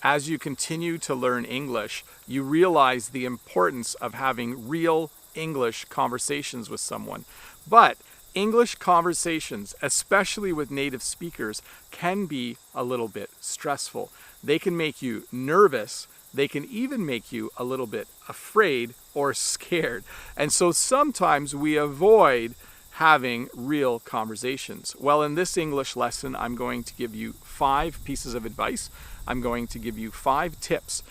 as you continue to learn English, you realize the importance of having real English conversations with someone. But English conversations, especially with native speakers, can be a little bit stressful. They can make you nervous. They can even make you a little bit afraid or scared. And so sometimes we avoid having real conversations. Well, in this English lesson, I'm going to give you 5 pieces of advice. I'm going to give you 5 tips,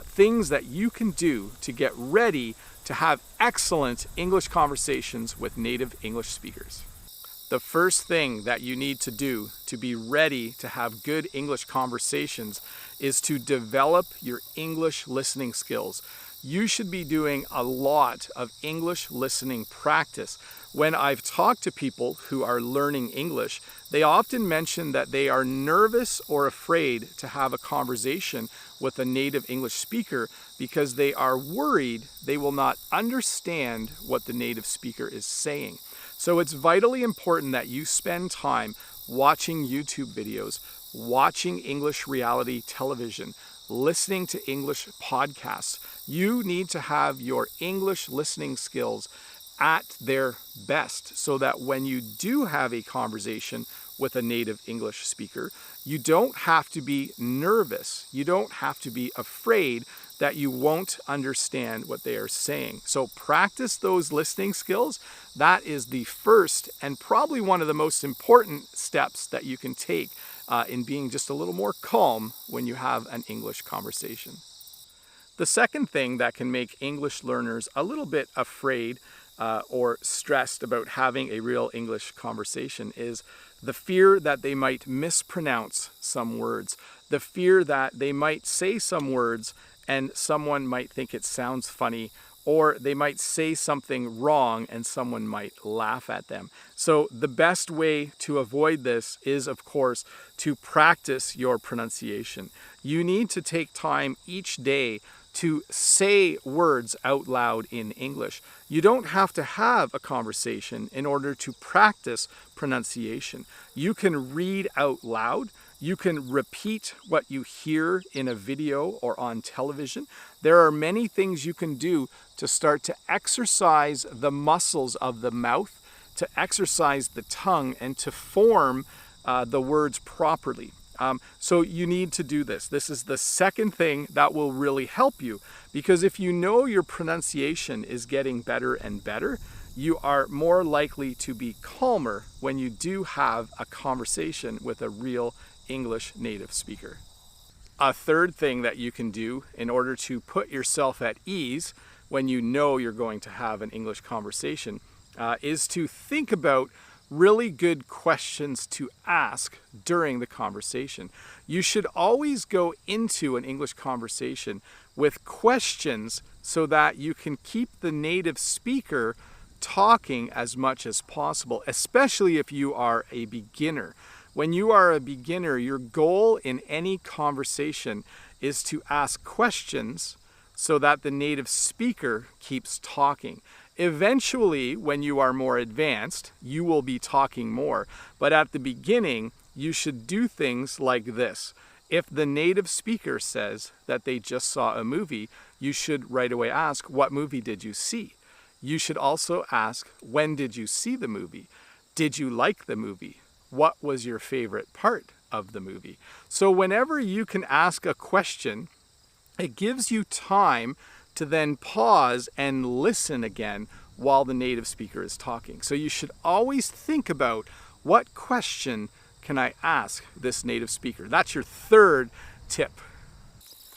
things that you can do to get ready to have excellent English conversations with native English speakers. The first thing that you need to do to be ready to have good English conversations is to develop your English listening skills. You should be doing a lot of English listening practice. When I've talked to people who are learning English, they often mention that they are nervous or afraid to have a conversation with a native English speaker because they are worried they will not understand what the native speaker is saying. So it's vitally important that you spend time watching YouTube videos, watching English reality television, listening to English podcasts. You need to have your English listening skills at their best so that when you do have a conversation with a native English speaker, you don't have to be nervous. You don't have to be afraid that you won't understand what they are saying. So practice those listening skills. That is the first and probably one of the most important steps that you can take in being just a little more calm when you have an English conversation. The second thing that can make English learners a little bit afraid or stressed about having a real English conversation is the fear that they might mispronounce some words, the fear that they might say some words and someone might think it sounds funny, or they might say something wrong and someone might laugh at them. So the best way to avoid this is, of course, to practice your pronunciation. You need to take time each day to say words out loud in English. You don't have to have a conversation in order to practice pronunciation. You can read out loud. You can repeat what you hear in a video or on television. There are many things you can do to start to exercise the muscles of the mouth, to exercise the tongue, and to form the words properly. So you need to do this. This is the second thing that will really help you, because if you know your pronunciation is getting better and better, you are more likely to be calmer when you do have a conversation with a real English native speaker. A third thing that you can do in order to put yourself at ease when you know you're going to have an English conversation is to think about really good questions to ask during the conversation. You should always go into an English conversation with questions so that you can keep the native speaker talking as much as possible, especially if you are a beginner. When you are a beginner, your goal in any conversation is to ask questions so that the native speaker keeps talking. Eventually, when you are more advanced, you will be talking more. But at the beginning, you should do things like this. If the native speaker says that they just saw a movie, you should right away ask, what movie did you see? You should also ask, when did you see the movie? Did you like the movie? What was your favorite part of the movie? So whenever you can ask a question, it gives you time to then pause and listen again while the native speaker is talking. So you should always think about, what question can I ask this native speaker? That's your third tip.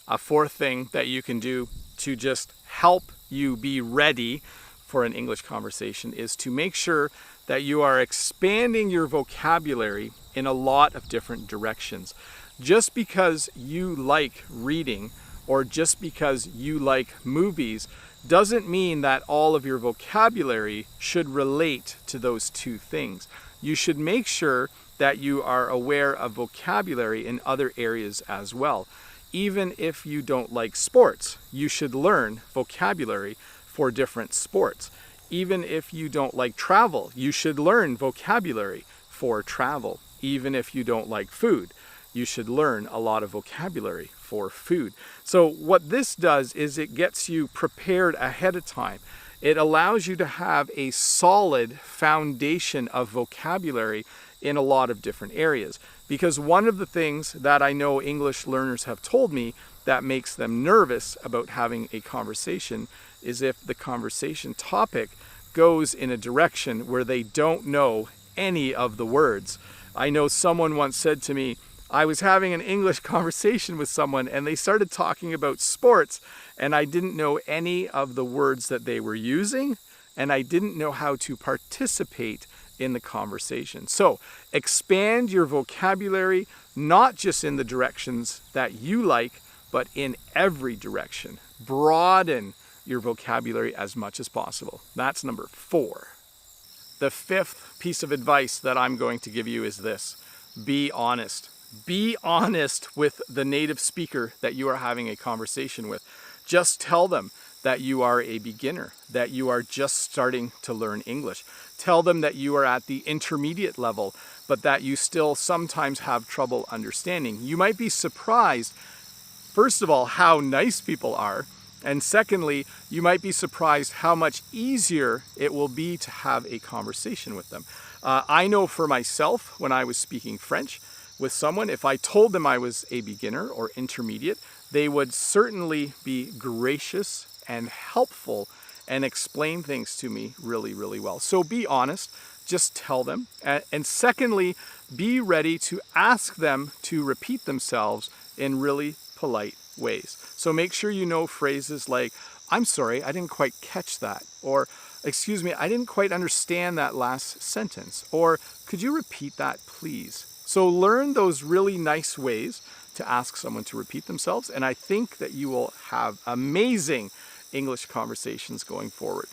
A fourth thing that you can do to just help you be ready for an English conversation is to make sure that you are expanding your vocabulary in a lot of different directions. Just because you like reading or just because you like movies doesn't mean that all of your vocabulary should relate to those two things. You should make sure that you are aware of vocabulary in other areas as well. Even if you don't like sports, you should learn vocabulary for different sports. Even if you don't like travel, you should learn vocabulary for travel. Even if you don't like food, you should learn a lot of vocabulary for food. So what this does is it gets you prepared ahead of time. It allows you to have a solid foundation of vocabulary in a lot of different areas. Because one of the things that I know English learners have told me that makes them nervous about having a conversation is if the conversation topic goes in a direction where they don't know any of the words. I know someone once said to me, I was having an English conversation with someone and they started talking about sports and I didn't know any of the words that they were using and I didn't know how to participate in the conversation. So expand your vocabulary, not just in the directions that you like, but in every direction. Broaden your vocabulary as much as possible. That's number 4. The 5th piece of advice that I'm going to give you is this: be honest. Be honest with the native speaker that you are having a conversation with. Just tell them that you are a beginner, that you are just starting to learn English. Tell them that you are at the intermediate level, but that you still sometimes have trouble understanding. You might be surprised, first of all, how nice people are. And secondly, you might be surprised how much easier it will be to have a conversation with them. I know for myself, when I was speaking French with someone, if I told them I was a beginner or intermediate, they would certainly be gracious and helpful and explain things to me really, really well. So be honest, just tell them. And secondly, be ready to ask them to repeat themselves in really polite ways. So make sure you know phrases like, I'm sorry, I didn't quite catch that. Or, excuse me, I didn't quite understand that last sentence. Or, could you repeat that, please? So learn those really nice ways to ask someone to repeat themselves. And I think that you will have amazing English conversations going forward.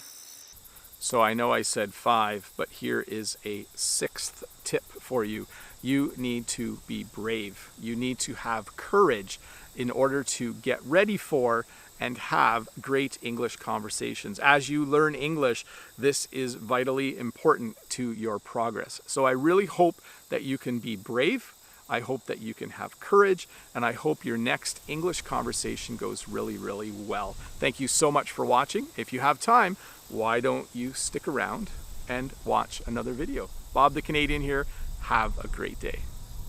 So I know I said 5, but here is a 6th tip for you. You need to be brave. You need to have courage in order to get ready for and have great English conversations. As you learn English, this is vitally important to your progress. So I really hope that you can be brave. I hope that you can have courage, and I hope your next English conversation goes really, really well. Thank you so much for watching. If you have time, why don't you stick around and watch another video? Bob the Canadian here. Have a great day.